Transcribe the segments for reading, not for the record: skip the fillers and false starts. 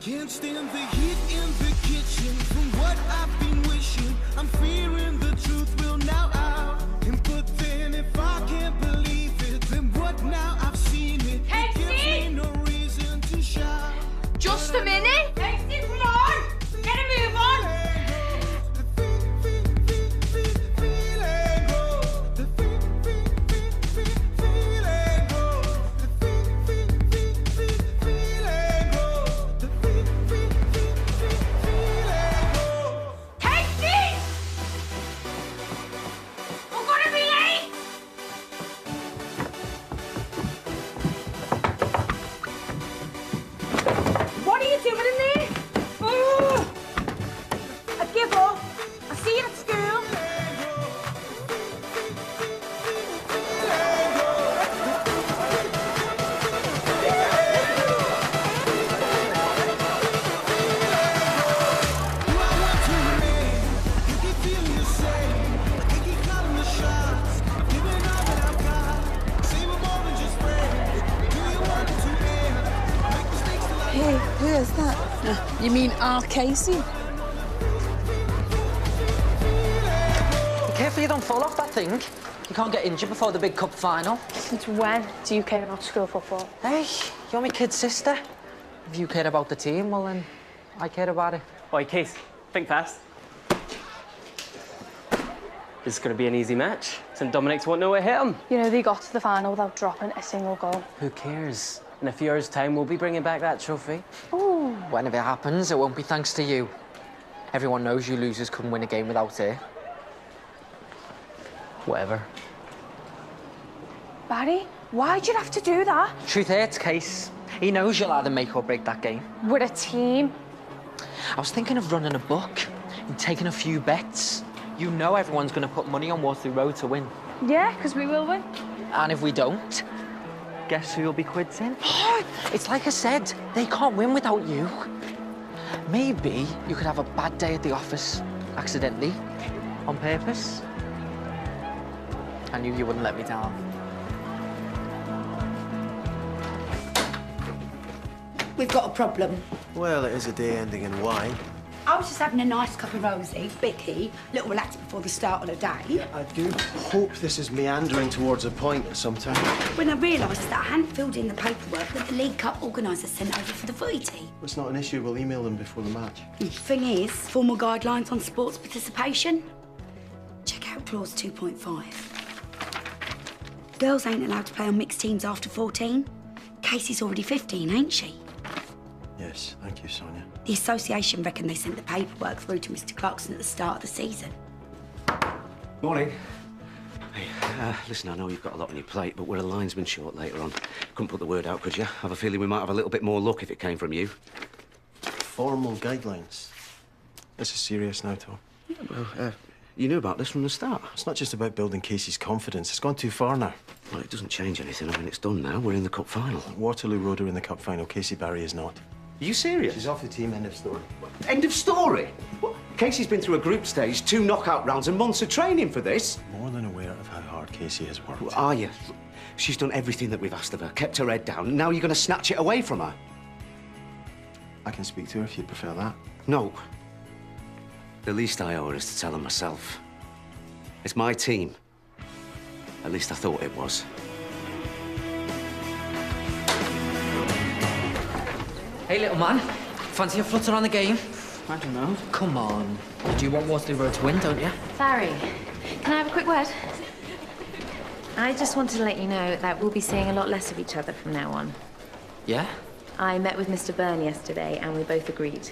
Can't stand the heat in the kitchen. From what I've been wishing, I'm fearing the truth will now out. And but then if I can't believe it, then what now? I've seen it. Kacey! It gives me no reason to shout. Just a minute. Kacey, come on. Get a move on. Where's that? You mean our Kacey? Be careful you don't fall off that thing. You can't get injured before the big cup final. Since when do you care about school football? Hey, you're my kid's sister. If you care about the team, well then, I care about it. Oi, Kacey, think fast. This is going to be an easy match. St Dominic's won't know where hit them. You know, they got to the final without dropping a single goal. Who cares? In a few years' time, we'll be bringing back that trophy. Ooh. Whenever it happens, it won't be thanks to you. Everyone knows you losers couldn't win a game without it. Whatever. Barry, why'd you have to do that? Truth hurts, Case. He knows you'll either make or break that game. We're a team. I was thinking of running a book and taking a few bets. You know everyone's going to put money on Waterloo Road to win. Yeah, because we will win. And if we don't, guess who you'll be quids in? It's like I said, they can't win without you. Maybe you could have a bad day at the office, accidentally, on purpose. I knew you wouldn't let me down. We've got a problem. Well, it is a day ending in Y. I was just having a nice cup of rosé, Vicky, little relax before the start of the day. I do hope this is meandering towards a point at some time. When I realised that I hadn't filled in the paperwork that the League Cup organisers sent over for the footy team. It's not an issue. We'll email them before the match. The thing is, formal guidelines on sports participation. Check out clause 2.5. Girls ain't allowed to play on mixed teams after 14. Casey's already 15, ain't she? Yes, thank you, Sonia. The association reckon they sent the paperwork through to Mr. Clarkson at the start of the season. Morning. Hey, listen, I know you've got a lot on your plate, but we're a linesman short later on. Couldn't put the word out, could you? I have a feeling we might have a little bit more luck if it came from you. Formal guidelines. This is serious now, Tom. Yeah, well, you knew about this from the start. It's not just about building Casey's confidence. It's gone too far now. Well, it doesn't change anything. I mean, it's done now. We're in the cup final. Waterloo Road are in the cup final. Casey Barry is not. Are you serious? She's off the team, end of story. End of story? What? Casey's been through a group stage, 2 knockout rounds and months of training for this. More than aware of how hard Casey has worked. Well, are you? She's done everything that we've asked of her, kept her head down. Now you're going to snatch it away from her? I can speak to her if you prefer that. No. The least I owe her is to tell her myself. It's my team. At least I thought it was. Hey, little man. Fancy a flutter on the game? I don't know. Come on. You do want Waterloo Road to win, don't you? Barry, can I have a quick word? I just wanted to let you know that we'll be seeing a lot less of each other from now on. Yeah? I met with Mr. Byrne yesterday and we both agreed.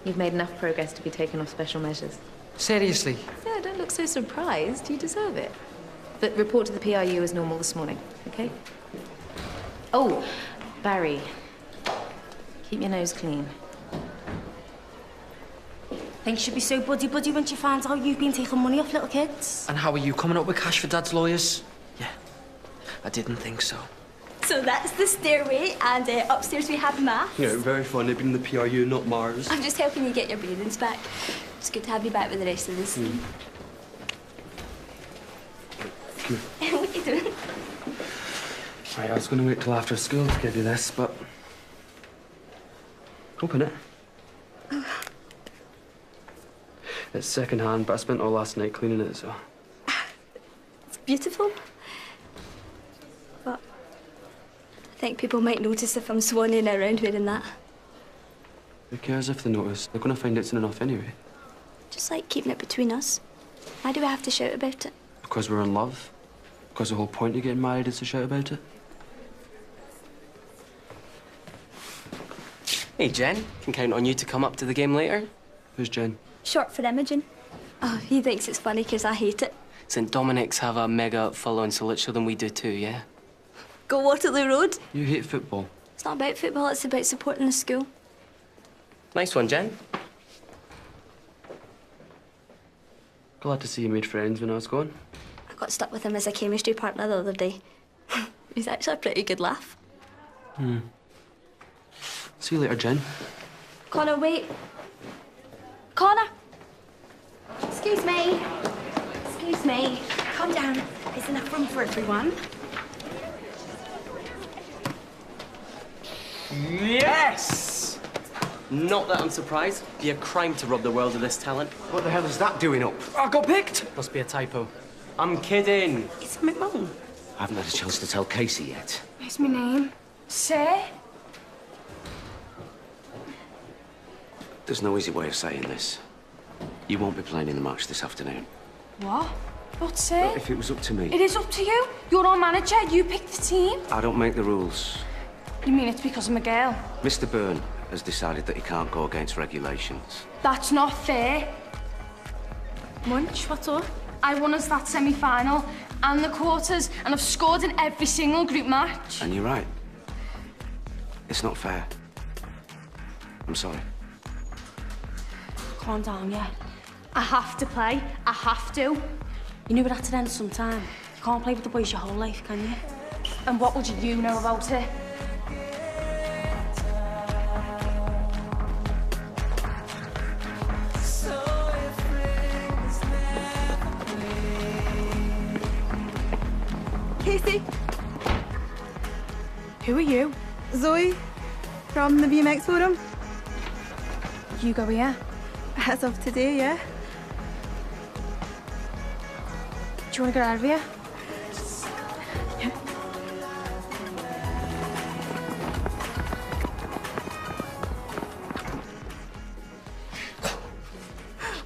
You've made enough progress to be taken off special measures. Seriously? Yeah, don't look so surprised. You deserve it. But report to the PRU as normal this morning, okay? Oh, Barry. Keep your nose clean. Think she'd be so buddy-buddy when she finds out you've been taking money off little kids. And how are you coming up with cash for Dad's lawyers? Yeah, I didn't think so. So that's the stairway, and upstairs we have maths. Yeah, very fun. They've been in the PRU, not Mars. I'm just helping you get your brains back. It's good to have you back with the rest of this team. Come here. What are you doing? Right, I was going to wait till after school to give you this, but Open it. It's second-hand, but I spent all last night cleaning it, so... It's beautiful. But I think people might notice if I'm swanning around wearing that. Who cares if they notice? They're going to find it's enough anyway. Just like keeping it between us. Why do we have to shout about it? Because we're in love. Because the whole point of getting married is to shout about it. Hey, Jen. Can count on you to come up to the game later. Who's Jen? Short for Imogen. Oh, he thinks it's funny because I hate it. St. Dominic's have a mega following, so let's show them we do too, yeah? Go Waterloo Road. You hate football. It's not about football, it's about supporting the school. Nice one, Jen. Glad to see you made friends when I was gone. I got stuck with him as a chemistry partner the other day. He's actually a pretty good laugh. See you later, Jen. Connor, wait. Connor! Excuse me. Excuse me. Calm down. There's enough room for everyone. Yes! Not that I'm surprised. It'd be a crime to rob the world of this talent. What the hell is that doing up? I got picked! Must be a typo. I'm kidding. It's something wrong. I haven't had a chance to tell Kacey yet. What's my name? Sir? There's no easy way of saying this. You won't be playing in the match this afternoon. What? What, sir? If it was up to me, It is up to you. You're our manager. You pick the team. I don't make the rules. You mean it's because I'm a girl? Mr. Byrne has decided that he can't go against regulations. That's not fair. Munch, what's up? I won us that semi-final and the quarters, and I've scored in every single group match. And you're right. It's not fair. I'm sorry. Calm down, yeah. I have to play. I have to. You knew it had to end sometime. You can't play with the boys your whole life, can you? And what would you know about it? Kacey. Who are you? Zoe from the BMX forum. You go here. As of today, yeah. Do you want to get out of here?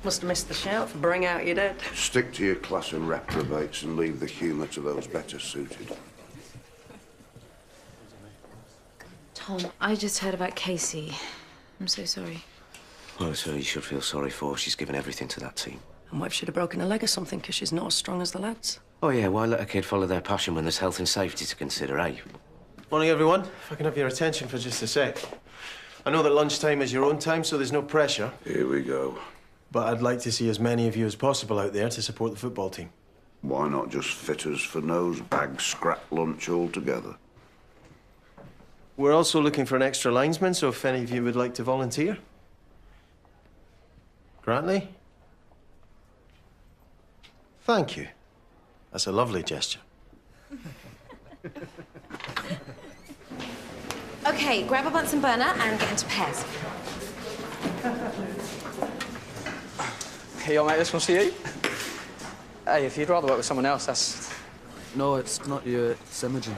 Must have missed the shout for bring out your dead. Stick to your class and reprobates and leave the humour to those better suited. Tom, I just heard about Kacey. I'm so sorry. Well, it's her you should feel sorry for. She's given everything to that team. And what if she'd have broken a leg or something because she's not as strong as the lads? Oh, yeah, why let a kid follow their passion when there's health and safety to consider, eh? Morning, everyone. If I can have your attention for just a sec. I know that lunchtime is your own time, so there's no pressure. Here we go. But I'd like to see as many of you as possible out there to support the football team. Why not just fitters for nose bag scrap lunch altogether? We're also looking for an extra linesman, so if any of you would like to volunteer. Grantley? Thank you. That's a lovely gesture. Okay, grab a Bunsen burner and get into pairs. Hey, yo, mate, this one's for you. Hey, if you'd rather work with someone else, that's... No, it's not you, it's Imogen.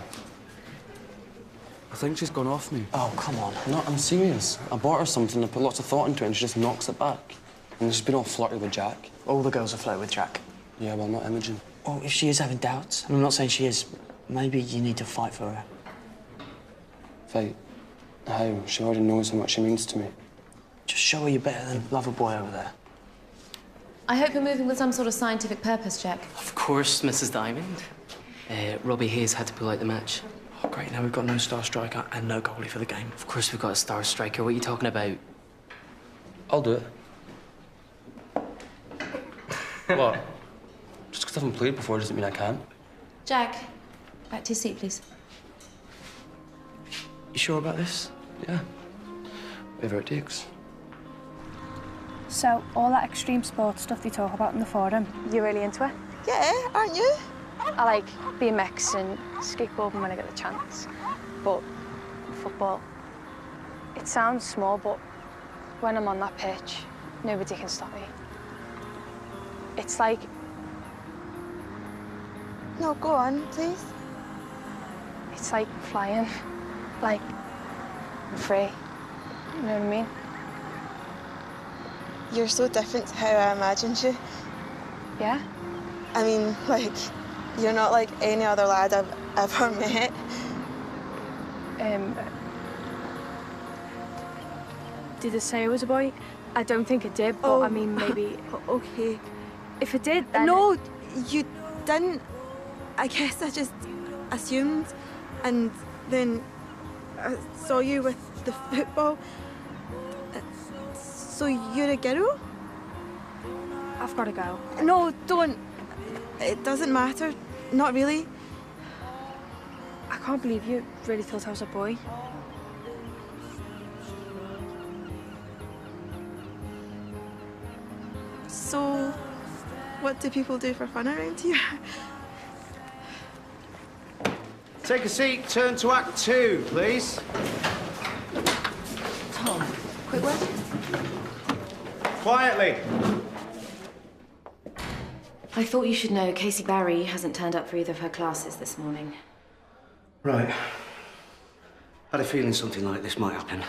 I think she's gone off me. Oh, come on. No, I'm serious. I bought her something, I put lots of thought into it, and she just knocks it back. And she's been all flirty with Jack. All the girls are flirting with Jack. Yeah, well, not Imogen. Well, if she is having doubts, and I'm not saying she is, maybe you need to fight for her. Fight? How? She already knows how much she means to me. Just show her you're better than lover boy over there. I hope you're moving with some sort of scientific purpose, Jack. Of course, Mrs. Diamond. Robbie Hayes had to pull out the match. Oh, great, now we've got no star striker and no goalie for the game. Of course we've got a star striker. What are you talking about? I'll do it. What? Just because I haven't played before doesn't mean I can't. Jack, back to your seat, please. You sure about this? Yeah. Whatever it takes. So, all that extreme sports stuff they talk about in the forum, you're really into it? Yeah, aren't you? I like BMX and skateboarding when I get the chance. But football, it sounds small, but When I'm on that pitch, nobody can stop me. It's like... No, go on, please. It's like flying. Like, I'm free. You know what I mean? You're so different to how I imagined you. Yeah? I mean, like, you're not like any other lad I've ever met. Did it say it was a boy? I don't think it did, but I mean, maybe... Okay. If it did, then... No, you didn't. I guess I just assumed, and then I saw you with the football. So you're a girl? I've got to go. No, don't. It doesn't matter. Not really. I can't believe you really thought I was a boy. So, what do people do for fun around here? Take a seat. Turn to Act 2, please. Tom, quick word? Quietly. I thought you should know Kacey Barry hasn't turned up for either of her classes this morning. Right. Had a feeling something like this might happen.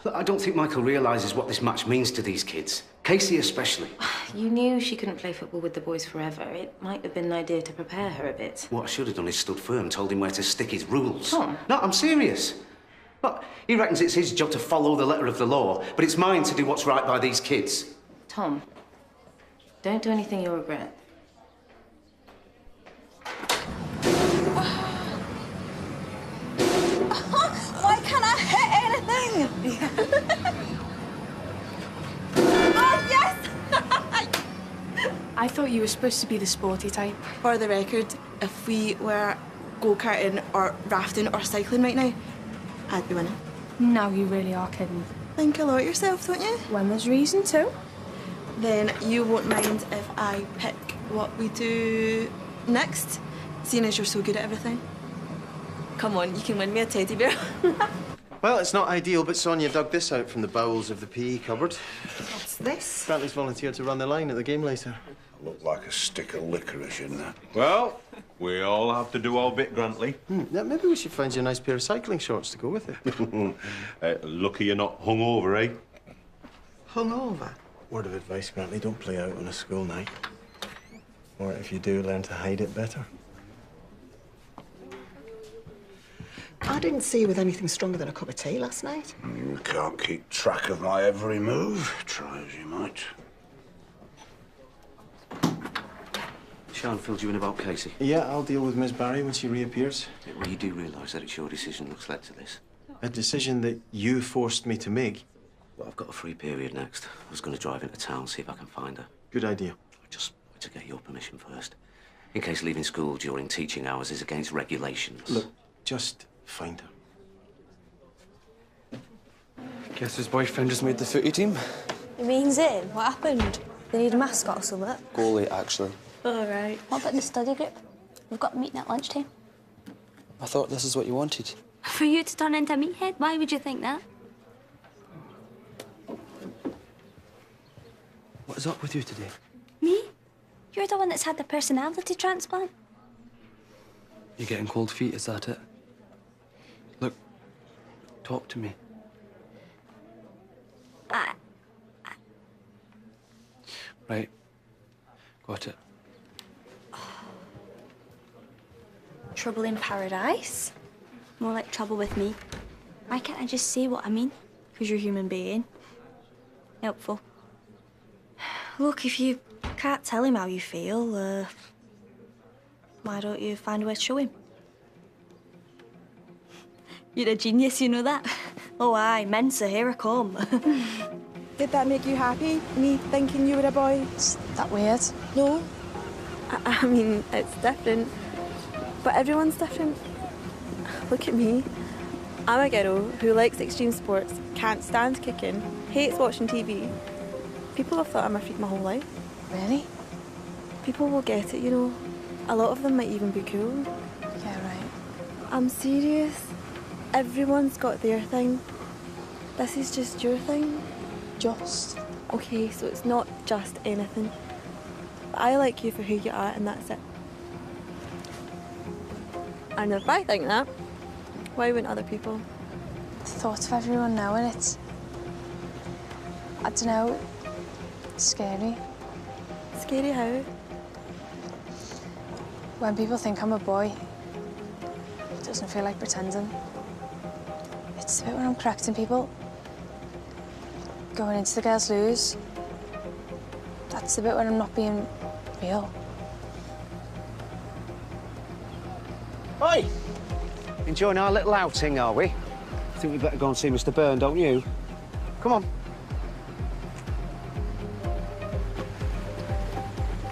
Look, I don't think Michael realises what this match means to these kids. Kacey especially. You knew she couldn't play football with the boys forever. It might have been an idea to prepare her a bit. What I should have done is stood firm, told him where to stick his rules. Tom? No, I'm serious. Look, he reckons it's his job to follow the letter of the law, but it's mine to do what's right by these kids. Tom, don't do anything you'll regret. Why can't I hit anything? Oh, yes! I thought you were supposed to be the sporty type. For the record, if we were go-karting or rafting or cycling right now, I'd be winning. Now you really are kidding. Think a lot of yourself, don't you? When there's reason to. Then you won't mind if I pick what we do next, seeing as you're so good at everything. Come on, you can win me a teddy bear. Well, it's not ideal, but Sonia dug this out from the bowels of the PE cupboard. What's this? Brantley's volunteered to run the line at the game later. Look like a stick of licorice in there. Well, we all have to do our bit, Grantley. Yeah, maybe we should find you a nice pair of cycling shorts to go with it. Lucky you're not hungover, eh? Hungover? Word of advice, Grantley, don't play out on a school night. Or if you do, learn to hide it better. I didn't see you with anything stronger than a cup of tea last night. You can't keep track of my every move, try as you might. Sean filled you in about Kacey. Yeah, I'll deal with Miss Barry when she reappears. Well, you do realise that it's your decision that's led to this. A decision that you forced me to make. Well, I've got a free period next. I was going to drive into town, see if I can find her. Good idea. I just wanted to get your permission first. In case leaving school during teaching hours is against regulations. Look, just find her. Guess his boyfriend just made the footy team. It means in. What happened? They need a mascot or something? Goalie, actually. All right. What about the study group? We've got a meeting at lunchtime. I thought this is what you wanted. For you to turn into a meathead? Why would you think that? What is up with you today? Me? You're the one that's had the personality transplant. You're getting cold feet, is that it? Look, talk to me. Right. Got it. Trouble in paradise? More like trouble with me. Why can't I just say what I mean? Because you're a human being. Helpful. Look, if you can't tell him how you feel, why don't you find a way to show him? You're a genius, you know that? Oh, aye, Mensa, here I come. Did that make you happy, me thinking you were a boy? Is that weird? No. I mean, it's different. But everyone's different. Look at me. I'm a girl who likes extreme sports, can't stand kicking, hates watching TV. People have thought I'm a freak my whole life. Really? People will get it, you know. A lot of them might even be cool. Yeah, right. I'm serious. Everyone's got their thing. This is just your thing. Just. Okay, so it's not just anything. But I like you for who you are, and that's it. And if I think that, why wouldn't other people? The thought of everyone knowing it, I don't know, it's scary. Scary how? When people think I'm a boy, it doesn't feel like pretending. It's the bit when I'm correcting people, going into the girls' loos. That's the bit when I'm not being real. Oi! Enjoying our little outing, are we? I think we better go and see Mr. Byrne, don't you? Come on.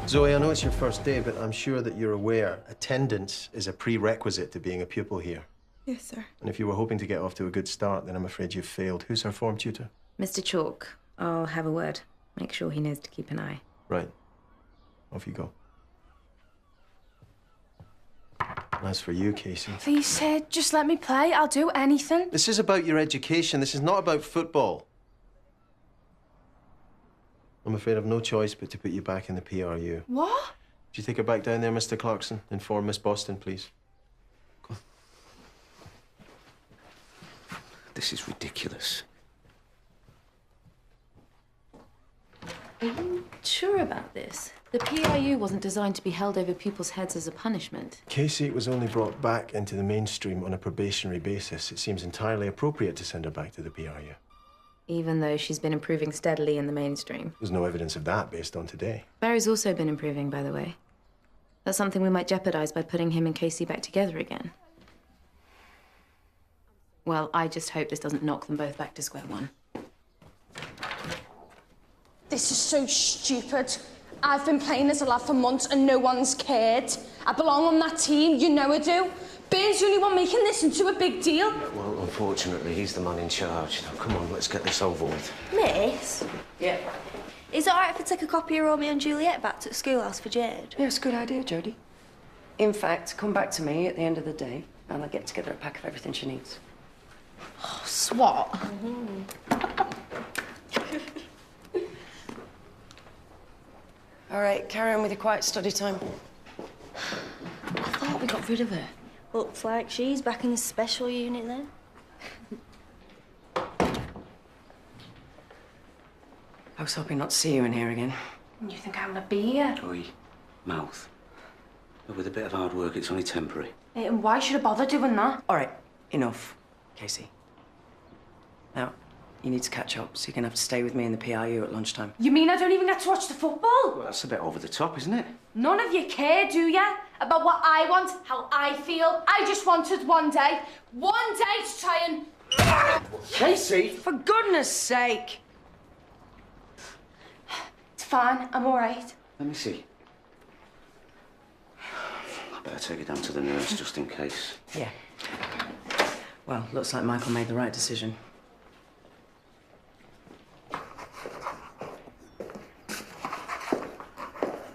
Zoe, I know it's your first day, but I'm sure that you're aware attendance is a prerequisite to being a pupil here. Yes, sir. And if you were hoping to get off to a good start, then I'm afraid you've failed. Who's our form tutor? Mr. Chalk, I'll have a word. Make sure he knows to keep an eye. Right. Off you go. And as for you, Kacey... Please, Sid, just let me play. I'll do anything. This is about your education. This is not about football. I'm afraid I've no choice but to put you back in the PRU. What? Would you take her back down there, Mr. Clarkson? Inform Miss Boston, please. This is ridiculous. Are you sure about this? The PRU wasn't designed to be held over pupils' heads as a punishment. Kacey was only brought back into the mainstream on a probationary basis. It seems entirely appropriate to send her back to the PRU. Even though she's been improving steadily in the mainstream. There's no evidence of that based on today. Barry's also been improving, by the way. That's something we might jeopardize by putting him and Kacey back together again. Well, I just hope this doesn't knock them both back to square one. This is so stupid. I've been playing as a lad for months and no one's cared. I belong on that team, you know I do. Byrne's the only one making this into a big deal. Well, unfortunately, he's the man in charge. Now, come on, let's get this over with. Miss? Yeah. Is it alright if I take a copy of Romeo and Juliet back to the schoolhouse for Jade? Yeah, it's a good idea, Jodie. In fact, come back to me at the end of the day and I'll get together a pack of everything she needs. Oh, swat. All right, carry on with your quiet study time. I thought we got rid of her. Looks like she's back in the special unit then. I was hoping not to see you in here again. You think I'm gonna be here? Oi, mouth. But with a bit of hard work, it's only temporary. And why should I bother doing that? All right, enough, Kacey. Now, you need to catch up, so you're gonna have to stay with me in the PRU at lunchtime. You mean I don't even get to watch the football? Well, that's a bit over the top, isn't it? None of you care, do ya? About what I want, how I feel. I just wanted one day to try and... Kacey! For goodness sake! It's fine, I'm all right. Let me see. I better take it down to the nurse, just in case. Yeah. Well, looks like Michael made the right decision.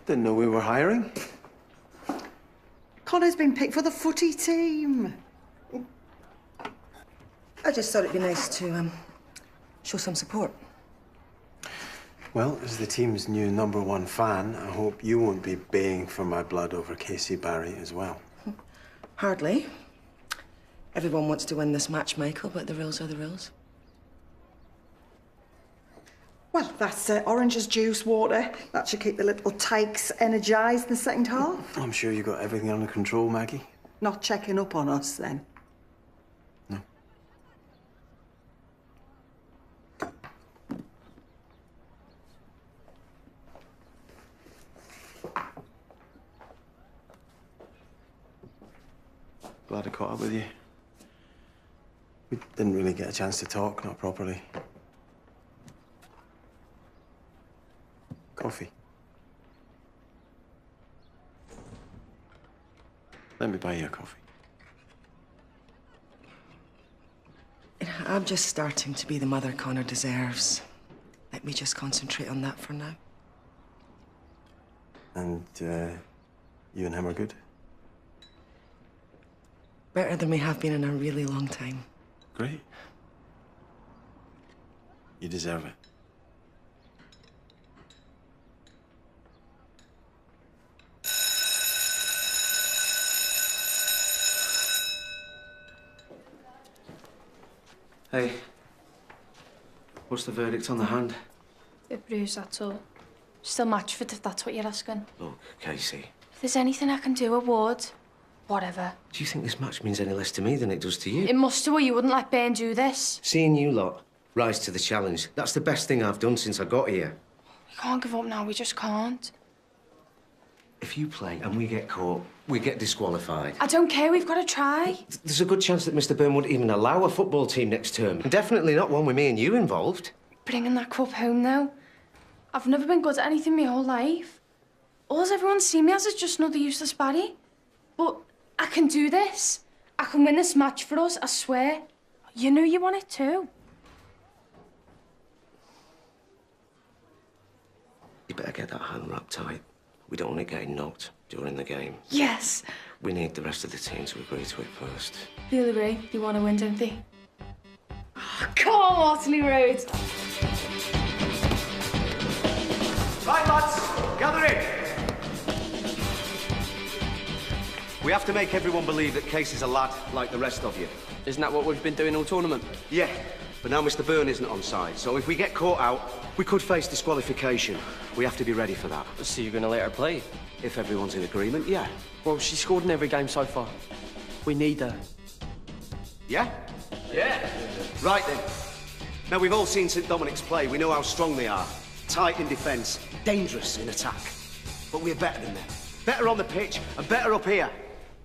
Didn't know we were hiring. Connor's been picked for the footy team. I just thought it'd be nice to show some support. Well, as the team's new #1 fan, I hope you won't be baying for my blood over Kacey Barry as well. Hardly. Everyone wants to win this match, Michael, but the rules are the rules. Well, that's oranges juice water. That should keep the little tykes energised in the second half. I'm sure you got everything under control, Maggie. Not checking up on us, then. No. Glad I caught up with you. We didn't really get a chance to talk, not properly. Coffee. Let me buy you a coffee. I'm just starting to be the mother Connor deserves. Let me just concentrate on that for now. And, you and him are good? Better than we have been in a really long time. Great. You deserve it. Hey, what's the verdict on the hand? Bit bruised, that's all. Still match fit if that's what you're asking. Look, Kacey, If there's anything I can do, a ward, whatever. do you think this match means any less to me than it does to you? It must do, or you wouldn't let Ben do this. Seeing you lot rise to the challenge, that's the best thing I've done since I got here. We can't give up now, we just can't. If you play and we get caught, we get disqualified. I don't care, we've got to try. There's a good chance that Mr. Byrne wouldn't even allow a football team next term. And definitely not one with me and you involved. Bringing that cup home now. I've never been good at anything my whole life. All everyone's seen me as is just another useless baddie. But I can do this. I can win this match for us, I swear. You know you want it too. You better get that hand wrapped tight. We don't want it getting knocked during the game. Yes. We need the rest of the team to agree to it first. They'll agree. They want to win, don't they? Oh, come on, Waterloo Road. Right, lads, gather in. We have to make everyone believe that Kacey's a lad like the rest of you. Isn't that what we've been doing all tournament? Yeah, but now Mr. Byrne isn't on side, so if we get caught out, we could face disqualification. We have to be ready for that. So you're going to let her play? If everyone's in agreement, yeah. Well, she scored in every game so far. We need her. Yeah? Yeah. Right then. Now, we've all seen St Dominic's play. We know how strong they are. Tight in defence, dangerous in attack. But we're better than them. Better on the pitch and better up here.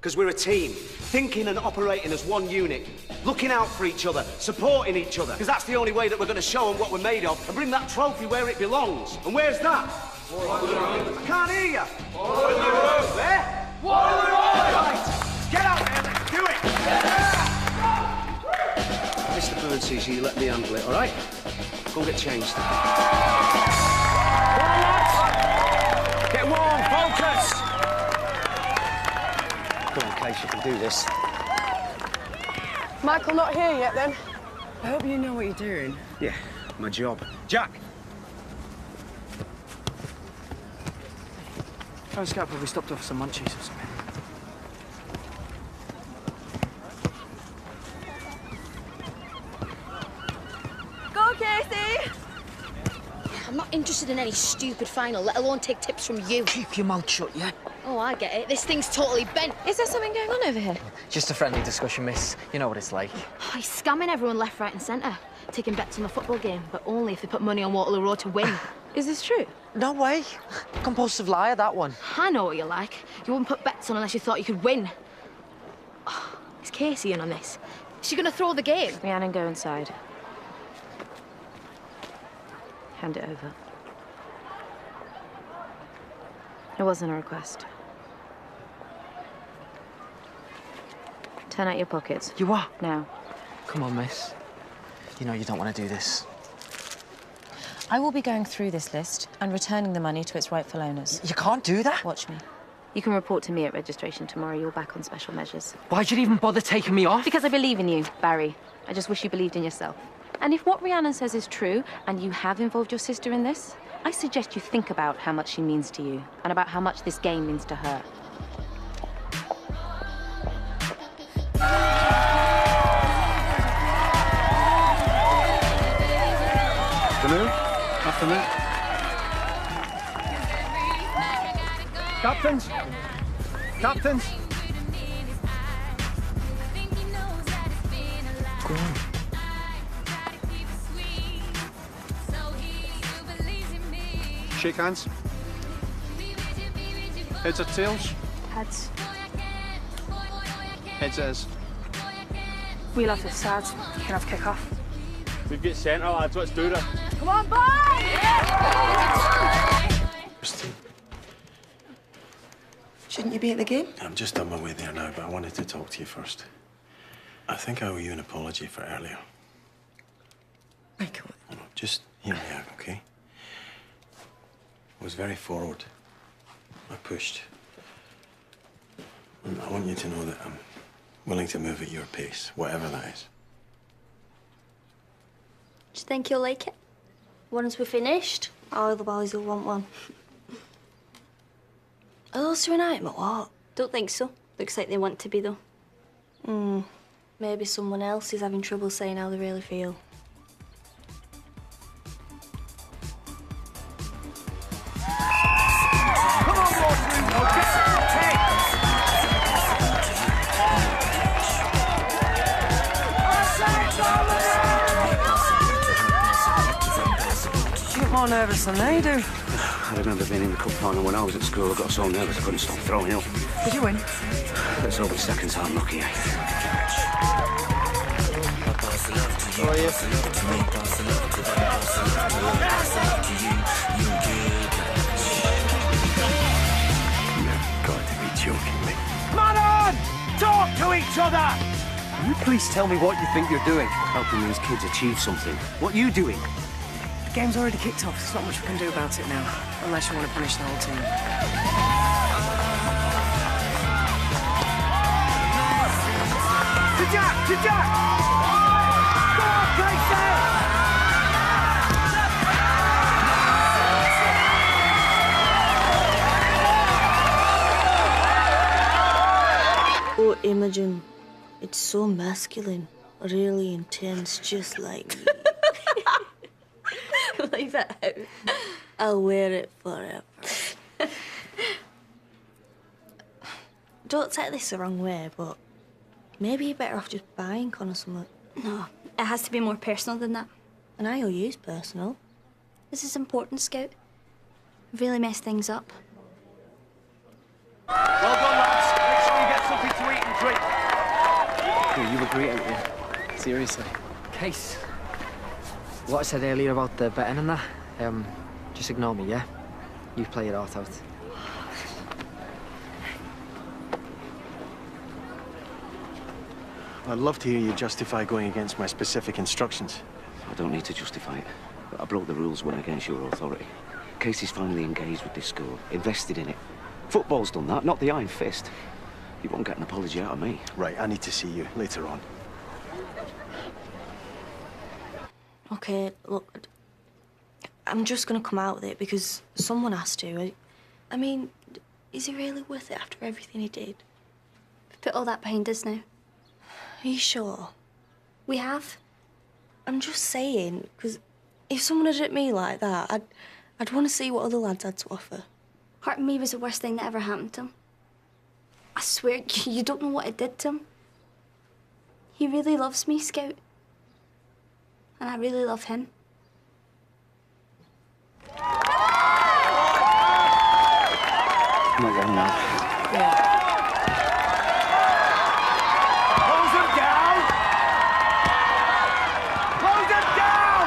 Because we're a team, thinking and operating as one unit, looking out for each other, supporting each other. Because that's the only way that we're going to show them what we're made of and bring that trophy where it belongs. And where's that? Waterloo Road. I can't hear you. Waterloo Road. Where? Waterloo Road. Right. Get out there. Let's do it. Yeah. Mr. Byrne sees you. Let me handle it, all right? Go and get changed. Come on, lads. Get warm. Focus. Come on, Kacey, you can do this. Michael not here yet, then? I hope you know what you're doing. Yeah, my job. Jack! Oh, Scout probably stopped off some munchies or something. Go, Kacey! I'm not interested in any stupid final, let alone take tips from you. Keep your mouth shut, yeah? Oh, I get it. This thing's totally bent. Is there something going on over here? Just a friendly discussion, miss. You know what it's like. Oh, he's scamming everyone left, right and centre. Taking bets on the football game, but only if they put money on Waterloo Road to win. Is this true? No way. Compulsive liar, that one. I know what you're like. You wouldn't put bets on unless you thought you could win. Oh, is Kacey in on this? Is she going to throw the game? Rhiannon, go inside. Hand it over. It wasn't a request. Turn out your pockets. You what? Now. Come on, miss. You know you don't want to do this. I will be going through this list and returning the money to its rightful owners. You can't do that. Watch me. You can report to me at registration tomorrow. You're back on special measures. Why'd you even bother taking me off? Because I believe in you, Barry. I just wish you believed in yourself. And if what Rhiannon says is true, and you have involved your sister in this, I suggest you think about how much she means to you, and about how much this game means to her. Afternoon. Afternoon. Captains. Captains. Go on. Shake hands. Heads or tails? Heads. Heads it is. We'll have this side. You can have kick off. We've got centre, lads. Let's do this. Come on, boys! Christine, Shouldn't you be at the game? I'm just on my way there now, but I wanted to talk to you first. I think I owe you an apology for earlier. Michael. No, just hear me out, okay? I was very forward. I pushed. And I want you to know that I'm willing to move at your pace, whatever that is. Do you think you'll like it? Once we're finished, all the boys will want one. Are those two an item or what? Don't think so. Looks like they want to be, though. maybe someone else is having trouble saying how they really feel. Come on, Waterloo Road, get some You're more nervous than they do. I remember being in the cup final when I was at school. I got so nervous I couldn't stop throwing up. Did you win? Let's hope the second time lucky, eh? How are you? You've got to be joking me. Man on! Talk to each other! Can you please tell me what you think you're doing? Helping these kids achieve something. What are you doing? The game's already kicked off. There's not much we can do about it now, unless you want to punish the whole team. To Jack! To Jack! Go on, Kacey! Oh, Imogen, it's so masculine, really intense, just like me. Leave it out. I'll wear it forever. Don't take this the wrong way, but maybe you're better off just buying Connor something. No, it has to be more personal than that. And I owe you's personal. This is important, Scout. I've really messed things up. Well done, lads. Make sure you get something to eat and drink. Yeah, you were great out there. Seriously. Case. What I said earlier about the betting and that, just ignore me, yeah? You play your heart out. I'd love to hear you justify going against my specific instructions. I don't need to justify it. But I broke the rules, went against your authority. Kacey's finally engaged with this school, invested in it. Football's done that, not the iron fist. You won't get an apology out of me. Right, I need to see you later on. Okay, look, I'm just gonna come out with it because someone has to. I mean, is he really worth it after everything he did? We've put all that behind us now. Are you sure? We have. I'm just saying, because if someone had hit me like that, I'd want to see what other lads had to offer. Hurting me was the worst thing that ever happened to him. I swear, you don't know what it did to him. He really loves me, Scout. And I really love him. Not wrong now. Yeah. Close him down! Close him down!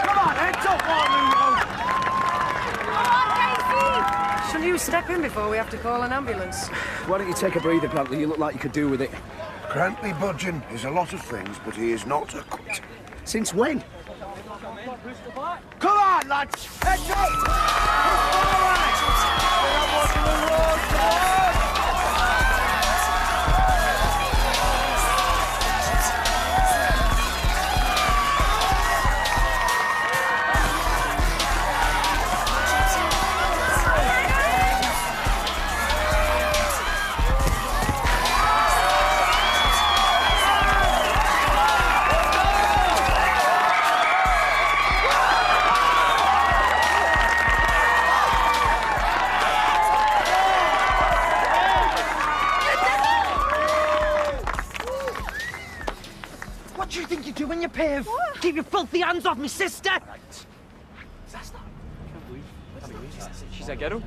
Come on, heads up, Waterloo Road! Shall you step in before we have to call an ambulance? Why don't you take a breather, Grantley? You look like you could do with it. Grantley Budgeon is a lot of things, but he is not a quitter. Since when? Come on, lads! Heads up! Forward! We're on Waterloo Road, forward! What do you think you're doing, you pave? Keep your filthy hands off me sister! She's a girl.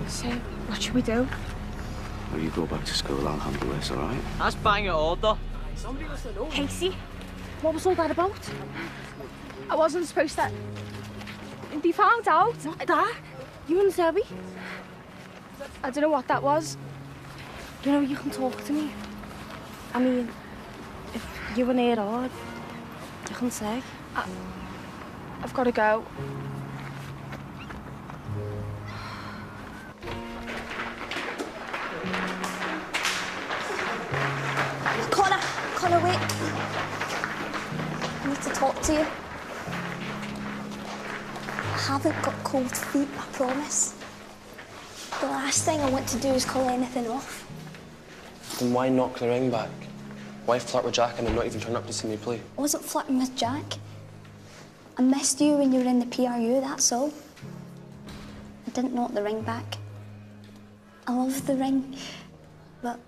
So, what should we do? Well, you go back to school, I'll handle this, all right? That's bang order. Kacey, what was all that about? I wasn't supposed to be found out. What that? You and Zoe? I don't know what that was. You know, you can talk to me. I mean, if you were near hard, you can say. I've got to go. to you. I haven't got cold feet, I promise. The last thing I want to do is call anything off. Then why knock the ring back? Why flirt with Jack and then not even turn up to see me play? I wasn't flirting with Jack. I missed you when you were in the PRU, that's all. I didn't knock the ring back. I love the ring, but...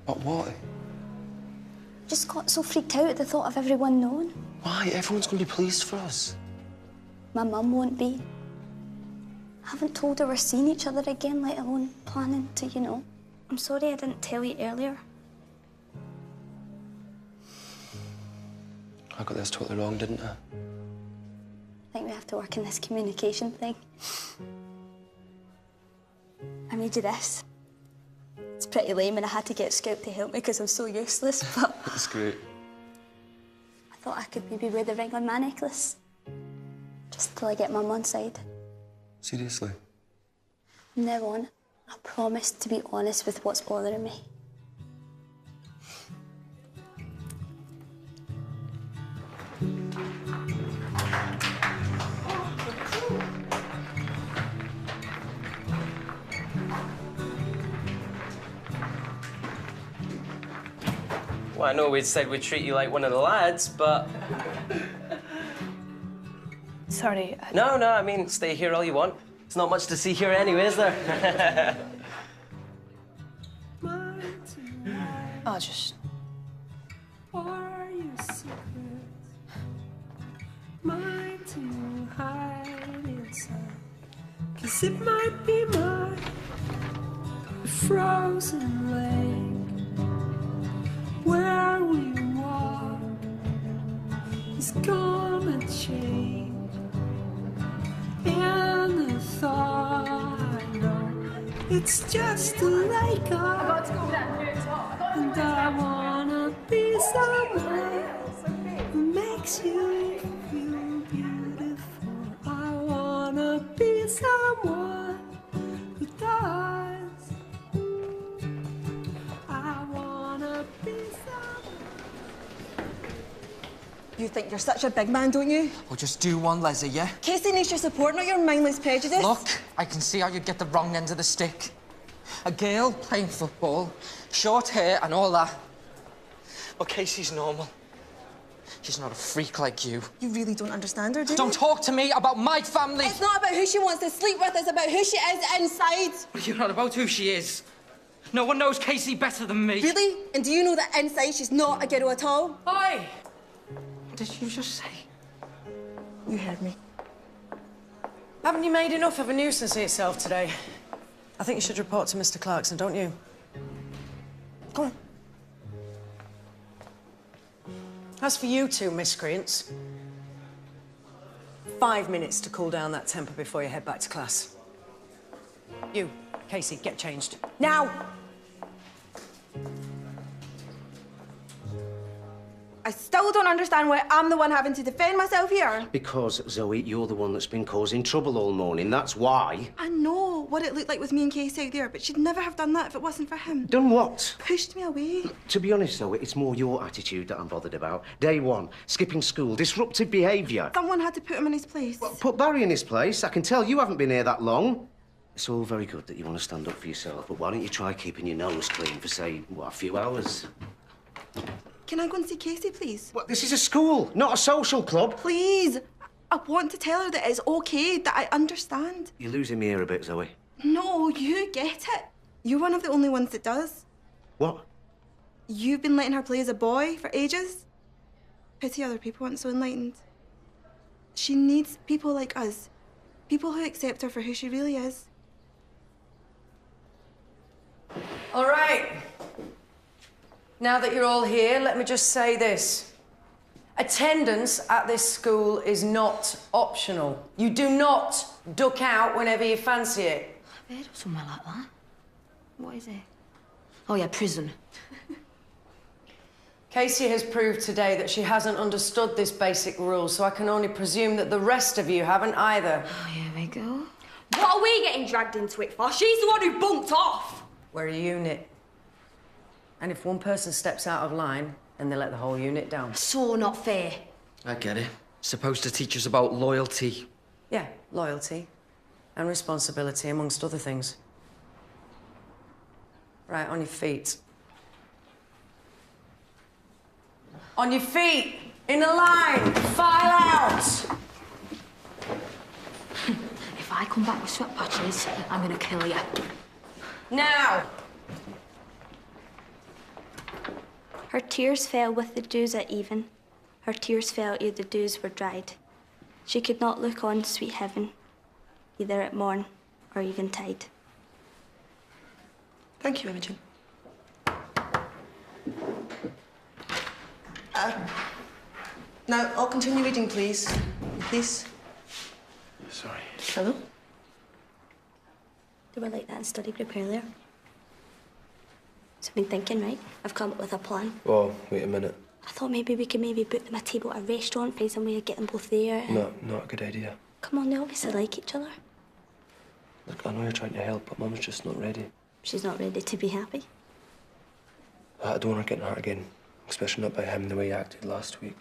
But what? Just got so freaked out at the thought of everyone knowing. Why? Everyone's going to be pleased for us. My mum won't be. I haven't told her we're seeing each other again, let alone planning to, you know. I'm sorry I didn't tell you earlier. I got this totally wrong, didn't I? I think we have to work on this communication thing. I made you this. It's pretty lame and I had to get Scout to help me because I'm so useless, but... That's great. I thought I could maybe wear the ring on my necklace. Just till I get Mum on side. Seriously? From now on, I promise to be honest with what's bothering me. Well, I know we'd said we'd treat you like one of the lads, but... Sorry. No, I mean, stay here all you want. There's not much to see here anyway, is there? I'll just... Are you secret? Mine to hide inside. 'Cause it might be mine. A frozen lake. Where we walk is gonna change. And the thought I know it's just a lake up. And I wanna be someone who makes you feel beautiful. I wanna be someone who does. I wanna be someone. You think you're such a big man, don't you? Well, just do one, Leslie, yeah? Kacey needs your support, not your mindless prejudice. Look, I can see how you'd get the wrong end of the stick. A girl playing football, short hair and all that. But Kacey's normal. She's not a freak like you. You really don't understand her, do you? Don't talk to me about my family! It's not about who she wants to sleep with, it's about who she is inside. You're not about who she is. No one knows Kacey better than me. Really? And do you know that inside she's not a girl at all? Oi! What did you just say? You heard me. Haven't you made enough of a nuisance of yourself today? I think you should report to Mr. Clarkson, don't you? Go on. As for you two miscreants, 5 minutes to cool down that temper before you head back to class. You, Kacey, get changed. Now! I still don't understand why I'm the one having to defend myself here. Because, Zoe, you're the one that's been causing trouble all morning. That's why. I know what it looked like with me and Kacey out there, but she'd never have done that if it wasn't for him. Done what? Pushed me away. To be honest, Zoe, it's more your attitude that I'm bothered about. Day one, skipping school, disruptive behaviour. Someone had to put him in his place. Well, put Barry in his place. I can tell you haven't been here that long. It's all very good that you want to stand up for yourself, but why don't you try keeping your nose clean for, say, what, a few hours? Can I go and see Kacey, please? What, this is a school, not a social club. Please. I want to tell her that it's okay, that I understand. You're losing me here a bit, Zoe. No, you get it. You're one of the only ones that does. What? You've been letting her play as a boy for ages. Pity other people aren't so enlightened. She needs people like us. People who accept her for who she really is. All right. Now that you're all here, let me just say this. Attendance at this school is not optional. You do not duck out whenever you fancy it. I've heard of somewhere like that. What is it? Oh, yeah, prison. Kacey has proved today that she hasn't understood this basic rule, so I can only presume that the rest of you haven't either. Oh, here we go. What are we getting dragged into it for? She's the one who bumped off. We're a unit. And if one person steps out of line, then they let the whole unit down. So not fair. I get it. Supposed to teach us about loyalty. Yeah, loyalty and responsibility, amongst other things. Right, on your feet. On your feet, in a line, file out. If I come back with sweat patches, I'm gonna kill you. Now! Her tears fell with the dews at even. Her tears fell ere the dews were dried. She could not look on sweet heaven, either at morn or eventide. Thank you, Imogen. Now, I'll continue reading, please. Please. Sorry. Hello? They were like that in study group earlier. So I've been thinking, right? I've come up with a plan. Oh, wait a minute. I thought maybe we could book them a table at a restaurant, find some way to get them both there. No, not a good idea. Come on, they obviously like each other. Look, I know you're trying to help, but Mum's just not ready. She's not ready to be happy. I don't want her getting hurt again, especially not by him the way he acted last week.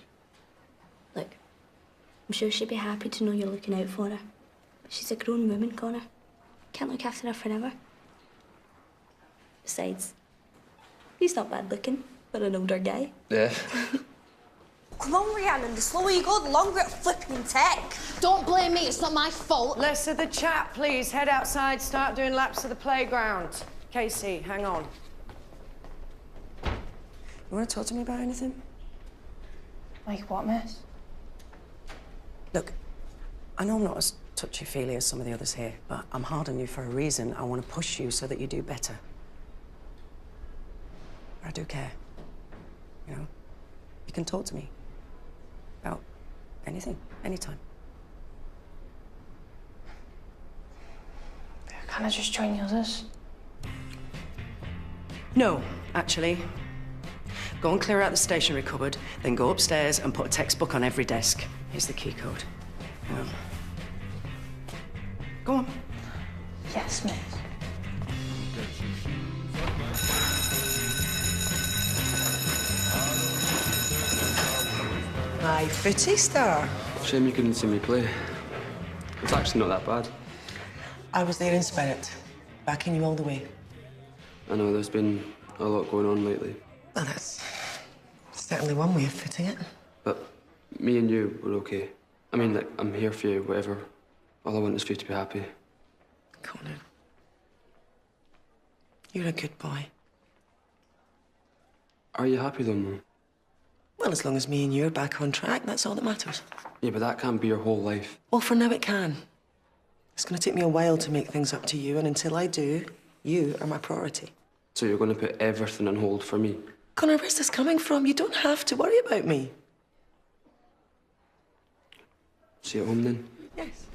Look, I'm sure she'd be happy to know you're looking out for her. But she's a grown woman, Connor. Can't look after her forever. Besides, he's not bad looking for an older guy. Yeah. Come on, Rhiannon, the slower you go, the longer it'll flipping take. Don't blame me, it's not my fault. Less of the chat, please. Head outside, start doing laps of the playground. Kacey, hang on. You want to talk to me about anything? Like what, miss? Look, I know I'm not as touchy-feely as some of the others here, but I'm hard on you for a reason. I want to push you so that you do better. I do care. You know? You can talk to me about anything, anytime. Can I just join the others? No, actually. Go and clear out the stationery cupboard, then go upstairs and put a textbook on every desk. Here's the key code. Hang on. Go on. Yes, miss. My footy star. Shame you couldn't see me play. It's actually not that bad. I was there in spirit, backing you all the way. I know there's been a lot going on lately. Well, that's certainly one way of putting it. But me and you were okay. I mean, like, I'm here for you, whatever. All I want is for you to be happy. Conan, you're a good boy. Are you happy though, Mum? Well, as long as me and you are back on track, that's all that matters. Yeah, but that can't be your whole life. Well, for now it can. It's going to take me a while to make things up to you, and until I do, you are my priority. So you're going to put everything on hold for me? Connor, where's this coming from? You don't have to worry about me. See you at home then? Yes.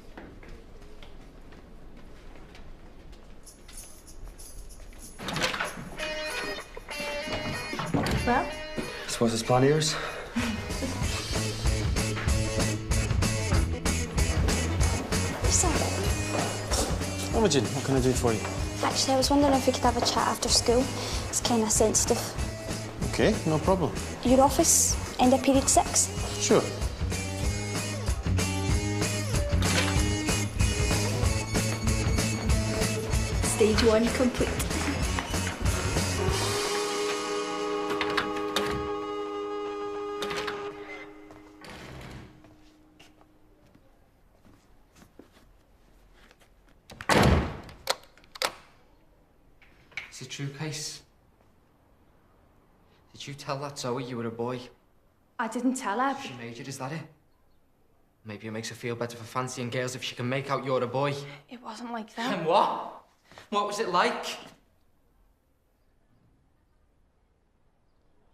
Well? So what's this plan of yours? Imogen, what can I do for you? Actually, I was wondering if we could have a chat after school. It's kind of sensitive. Okay, no problem. Your office, end of period 6? Sure. Stage 1 complete. Is it true, Case? Did you tell that Zoe you were a boy? I didn't tell her. She made you, is that it? Maybe it makes her feel better for fancying girls if she can make out you're a boy. It wasn't like that. And what? What was it like?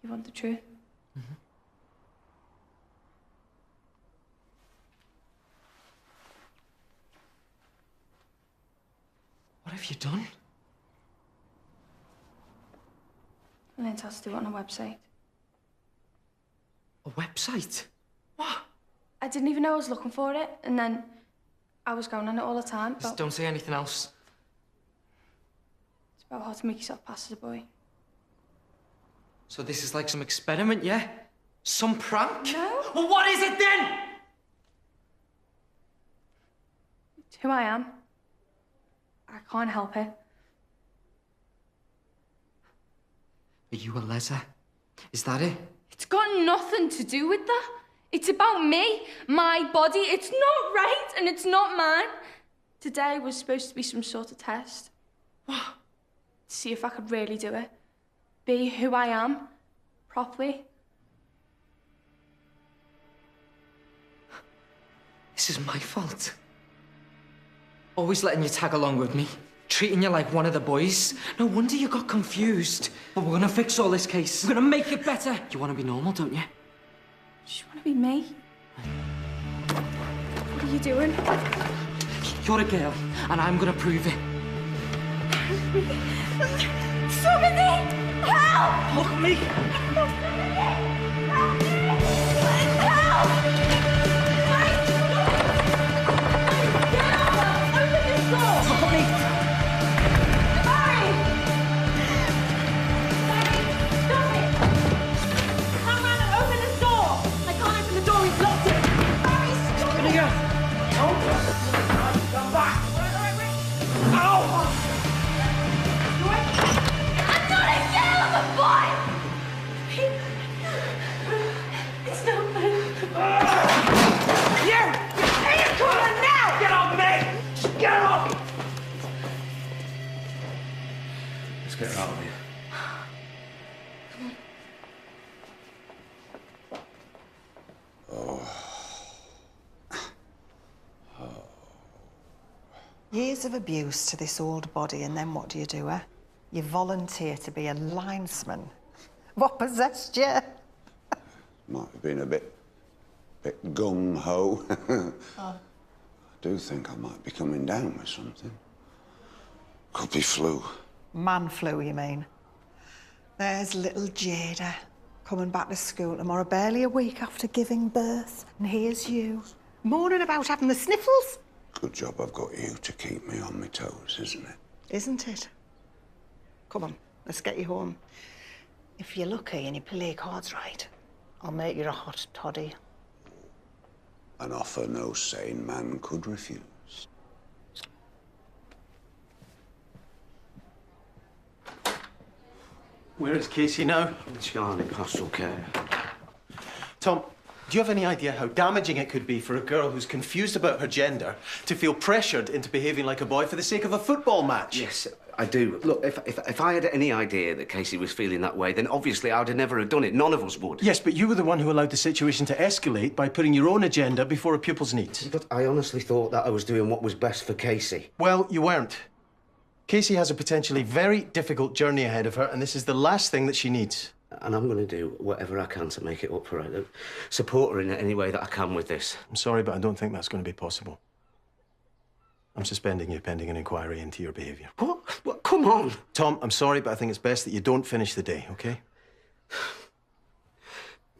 You want the truth? What have you done? I learned how to do it on a website. A website? I didn't even know I was looking for it, and then I was going on it all the time. Just don't say anything else. It's about how to make yourself pass as a boy. So this is like some experiment, yeah? Some prank? No. Well, what is it then? It's who I am. I can't help it. Are you a leser? Is that it? It's got nothing to do with that. It's about me, my body. It's not right and it's not mine. Today was supposed to be some sort of test. See if I could really do it. Be who I am, properly. This is my fault. Always letting you tag along with me. Treating you like one of the boys. No wonder you got confused. But we're gonna fix all this case. We're gonna make it better. You wanna be normal, don't you? Just want to be me. What are you doing? You're a girl, and I'm gonna prove it. Somebody! Help! Look at me! Look at me! Let's get her out of here. Years of abuse to this old body, and then what do you do, eh? You volunteer to be a linesman. What possessed you? Might have been a bit gung-ho. I do think I might be coming down with something. Could be flu. Man flu, you mean? There's little Jada coming back to school tomorrow, barely a week after giving birth. And here's you, moaning about having the sniffles. Good job I've got you to keep me on my toes, isn't it? Isn't it? Come on, let's get you home. If you're lucky and you play your cards right, I'll make you a hot toddy. An offer no sane man could refuse. Where is Kacey now? She's gone in pastoral care. Tom, do you have any idea how damaging it could be for a girl who's confused about her gender to feel pressured into behaving like a boy for the sake of a football match? Yes, I do. Look, if I had any idea that Kacey was feeling that way, then obviously I would have never have done it. None of us would. Yes, but you were the one who allowed the situation to escalate by putting your own agenda before a pupil's needs. But I honestly thought that I was doing what was best for Kacey. Well, you weren't. Kacey has a potentially very difficult journey ahead of her, and this is the last thing that she needs. And I'm going to do whatever I can to make it up for her. Support her in any way that I can with this. I'm sorry, but I don't think that's going to be possible. I'm suspending you pending an inquiry into your behaviour. What? Come on! Tom, I'm sorry, but I think it's best that you don't finish the day, OK?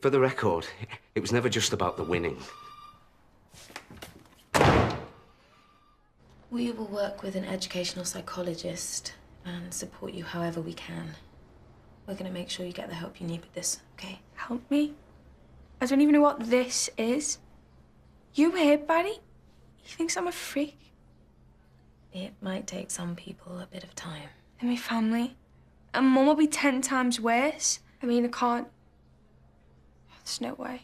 For the record, it was never just about the winning. We will work with an educational psychologist and support you however we can. We're going to make sure you get the help you need with this, okay? Help me? I don't even know what this is. You heard, Barry? He thinks I'm a freak. It might take some people a bit of time. And my family. And Mum will be 10 times worse. I mean, I can't... There's no way.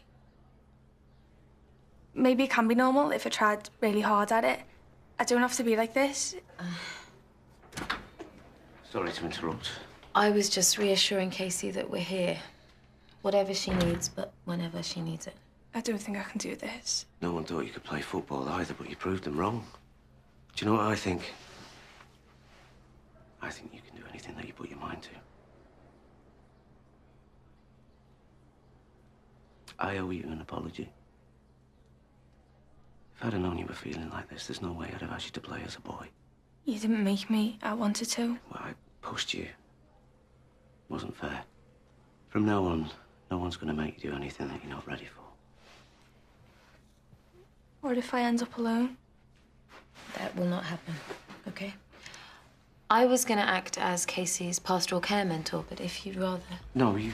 Maybe it can be normal if I tried really hard at it. I don't have to be like this. Sorry to interrupt. I was just reassuring Kacey that we're here. Whatever she needs, but whenever she needs it. I don't think I can do this. No one thought you could play football either, but you proved them wrong. Do you know what I think? I think you can do anything that you put your mind to. I owe you an apology. If I'd have known you were feeling like this, there's no way I'd have asked you to play as a boy. You didn't make me. I wanted to. Well, I pushed you. Wasn't fair. From now on, no one's going to make you do anything that you're not ready for. What if I end up alone? That will not happen, okay? I was going to act as Kacey's pastoral care mentor, but if you'd rather... No, you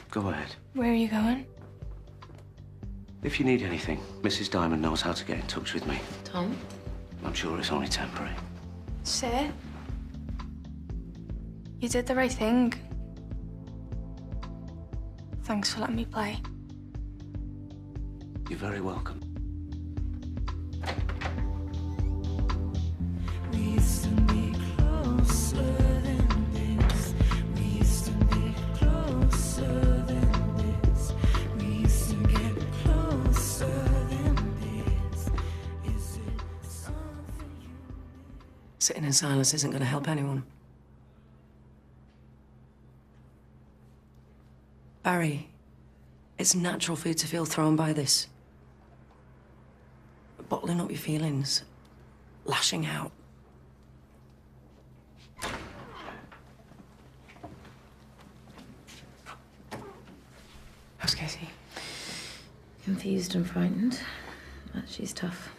go ahead. Where are you going? If you need anything, Mrs. Diamond knows how to get in touch with me. Tom? I'm sure it's only temporary. Sir, you did the right thing. Thanks for letting me play. You're very welcome. We used to be closer than this. We used to be closer than this. We used to get closer than this. Is it something you... Sitting in silence isn't going to help anyone. Barry, it's natural for you to feel thrown by this. Bottling up your feelings, lashing out. How's Kacey? Confused and frightened. But she's tough.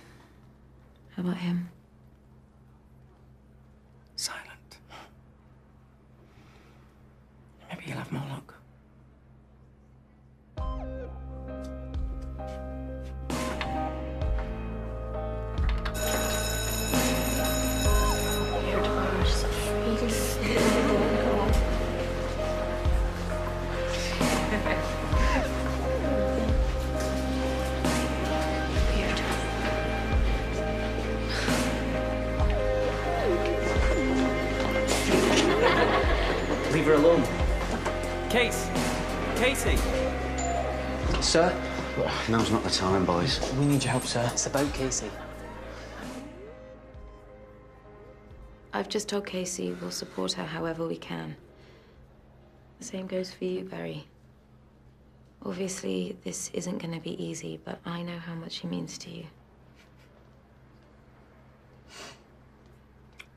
How about him? Silent. Maybe you'll have more luck. Leave her alone. Kacey! Sir? Now's not the time, boys. We need your help, sir. It's about Kacey. I've just told Kacey we'll support her however we can. The same goes for you, Barry. Obviously, this isn't going to be easy, but I know how much she means to you.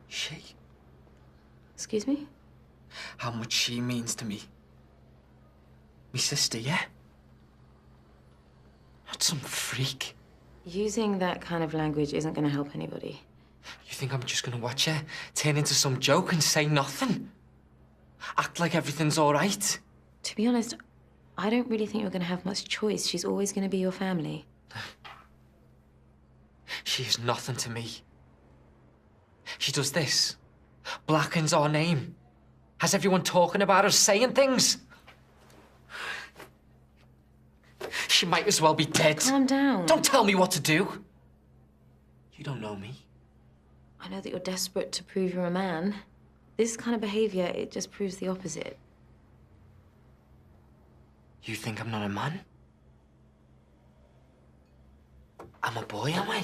She? Excuse me? How much she means to me. Me sister, yeah? Not some freak. Using that kind of language isn't going to help anybody. You think I'm just gonna watch her turn into some joke and say nothing? Act like everything's all right? To be honest, I don't really think you're going to have much choice. She's always going to be your family. She is nothing to me. She does this. Blackens our name. Has everyone talking about us, saying things. She might as well be dead. Calm down. Don't tell me what to do. You don't know me. I know that you're desperate to prove you're a man. This kind of behavior, it just proves the opposite. You think I'm not a man? I'm a boy, am I?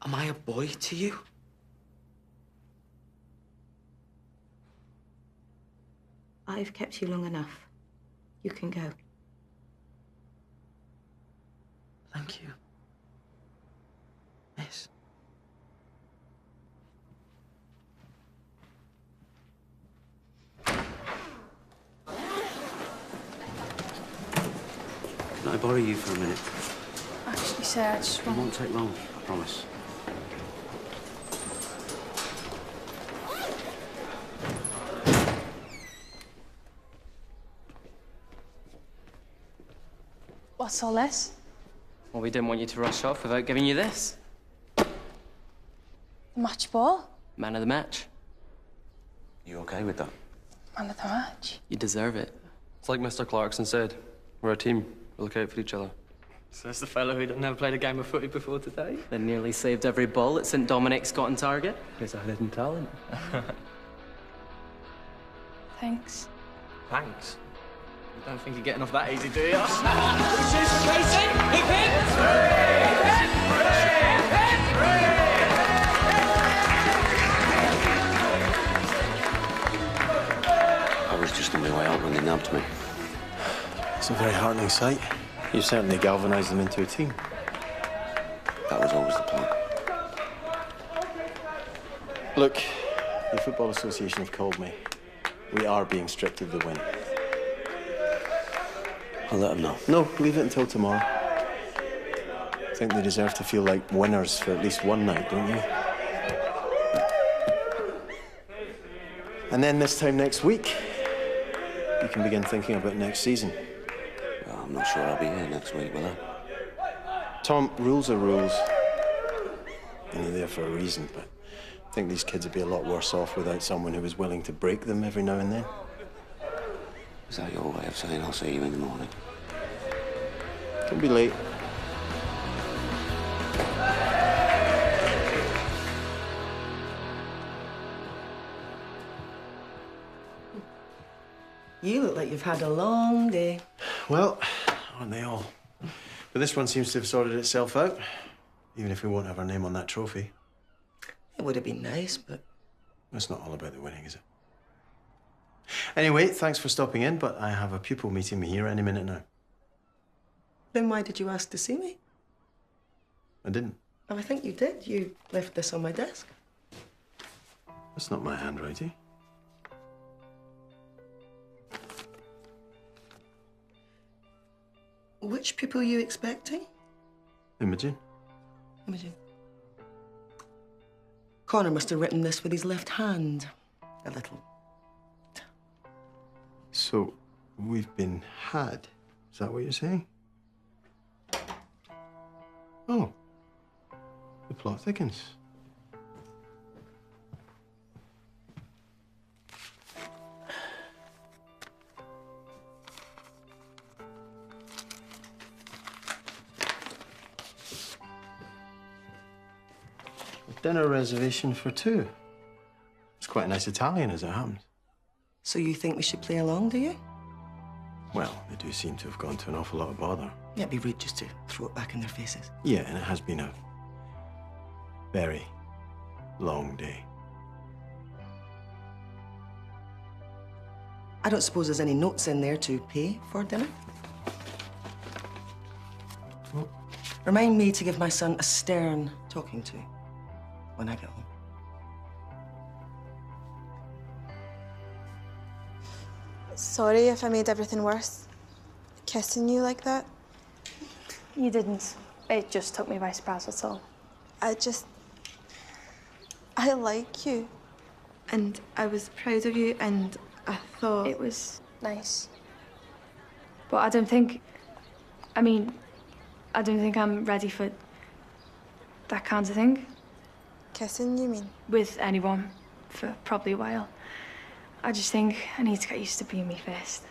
Am I a boy to you? I've kept you long enough. You can go. Thank you. Miss. Can I borrow you for a minute? Actually, sir, I just It want... won't take long, I promise. What's all this? Well, we didn't want you to rush off without giving you this. The match ball? Man of the match. You okay with that? Man of the match. You deserve it. It's like Mr. Clarkson said. We're a team. We look out for each other. Says the fellow who'd never played a game of footy before today. They nearly saved every ball that St. Dominic's got on target. Here's our hidden talent. Thanks. Thanks. You don't think you're getting off that easy, do you? I was just on my way out when they nabbed me. It's a very heartening sight. You certainly galvanised them into a team. That was always the plan. Look, the Football Association have called me. We are being stripped of the win. I'll let them know. No, leave it until tomorrow. I think they deserve to feel like winners for at least one night, don't you? And then this time next week, you can begin thinking about next season. Well, I'm not sure I'll be here next week, will I? Tom, rules are rules. And they're there for a reason, but I think these kids would be a lot worse off without someone who was willing to break them every now and then. Is that your way of saying I'll see you in the morning? Don't be late. You look like you've had a long day. Well, aren't they all? But this one seems to have sorted itself out, even if we won't have our name on that trophy. It would have been nice, but... It's not all about the winning, is it? Anyway, thanks for stopping in, but I have a pupil meeting me here any minute now. Then why did you ask to see me? I didn't. Oh, I think you did. You left this on my desk. That's not my handwriting. Which pupil are you expecting? Imogen. Imogen. Connor must have written this with his left hand. A little. So, we've been had. Is that what you're saying? Oh. The plot thickens. Dinner reservation for two. It's quite a nice Italian, as it happens. So you think we should play along, do you? Well, they do seem to have gone to an awful lot of bother. Yeah, it'd be rude just to throw it back in their faces. Yeah, and it has been a very long day. I don't suppose there's any notes in there to pay for dinner? Well, remind me to give my son a stern talking to when I get home. Sorry if I made everything worse. Kissing you like that. You didn't. It just took me by surprise, that's all. I like you. And I was proud of you, and I thought... It was nice. But I don't think... I mean, I don't think I'm ready for that kind of thing. Kissing, you mean? With anyone, for probably a while. I just think I need to get used to being me first.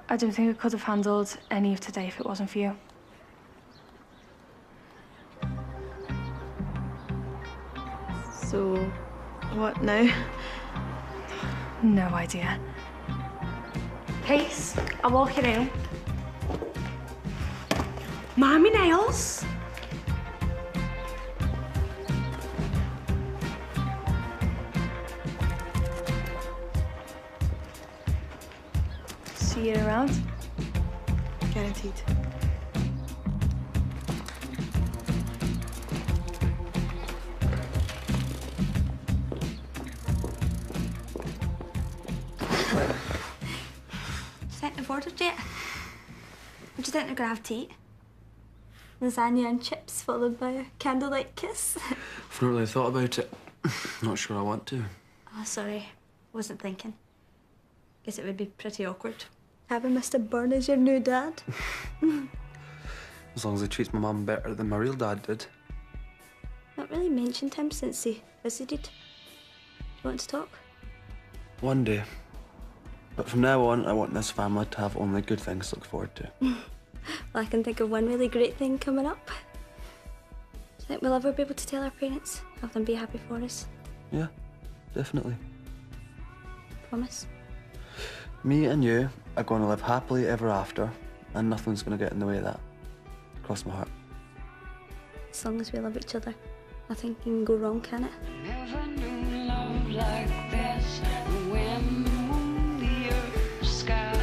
I don't think I could have handled any of today if it wasn't for you. So, what now? No idea. Case, I'll walk you in. Mind me nails. See you around. Guaranteed. Think they've ordered yet? What do you think they're gonna have to eat? Lasagna and chips followed by a candlelight kiss? I've not really thought about it. Not sure I want to. Oh, sorry. Wasn't thinking. Guess it would be pretty awkward. Having Mr. Byrne as your new dad? As long as he treats my mum better than my real dad did. Not really mentioned him since he visited. You want to talk? One day. But from now on, I want this family to have only good things to look forward to. Well, I can think of one really great thing coming up. Do you think we'll ever be able to tell our parents? Have them be happy for us? Yeah, definitely. Promise? Me and you are going to live happily ever after, and nothing's going to get in the way of that. Cross my heart. As long as we love each other, nothing can go wrong, can it? Never knew love like this. When the earth sky.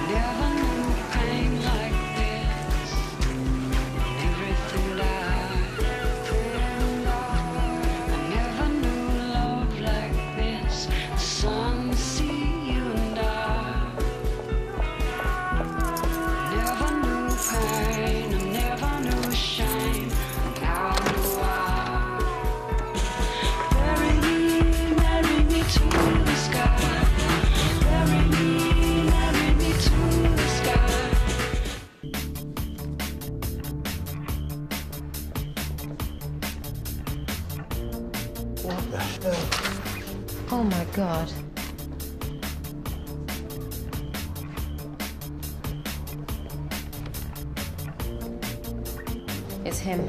Never knew pain like this. Everything died. I never knew love like this. The sun, sea, you and I. Never knew pain. I never knew shame. Now I know why. What the hell? Oh my God. It's him.